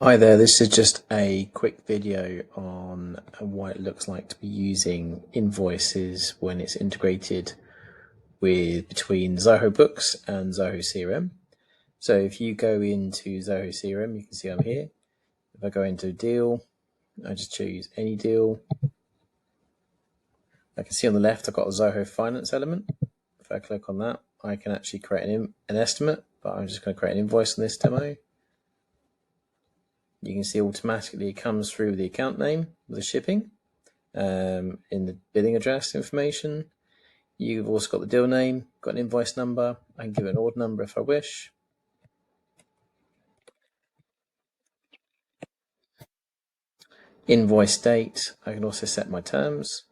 Hi there, this is just a quick video on what it looks like to be using Invoices when it's integrated between Zoho Books and Zoho CRM. So if you go into Zoho CRM, you can see I'm here. If I go into deal, I just choose any deal. I can see on the left I've got a Zoho Finance element. If I click on that, I can actually create an estimate, but I'm just going to create an invoice on this demo. You can see automatically it comes through the account name with the shipping, in the billing address information. You've also got the deal name, got an invoice number. I can give it an order number if I wish. Invoice date, I can also set my terms.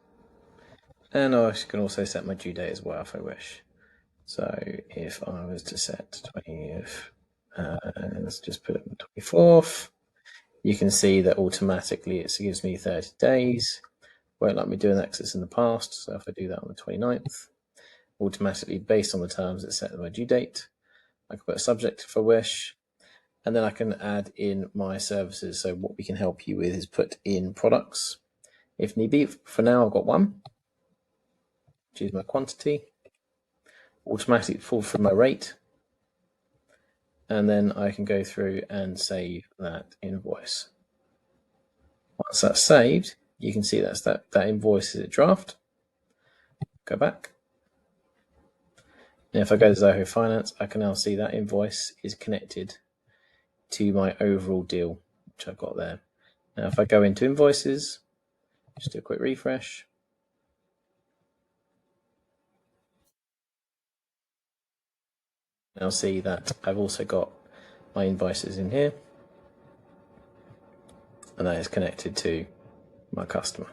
And I can also set my due date as well if I wish. So if I was to set 20th, let's just put it on the 24th, you can see that automatically it gives me 30 days. Won't let me do that because it's in the past. So if I do that on the 29th, automatically based on the terms it's set my due date. I can put a subject if I wish, and then I can add in my services. So what we can help you with is put in products if need be. For now, I've got one. Choose my quantity, automatically pull from my rate, and then I can go through and save that invoice. Once that's saved, you can see that invoice is a draft. Go back. And if I go to Zoho Finance, I can now see that invoice is connected to my overall deal, which I've got there. Now, if I go into Invoices, just do a quick refresh. Now see that I've also got my invoices in here, and that is connected to my customer.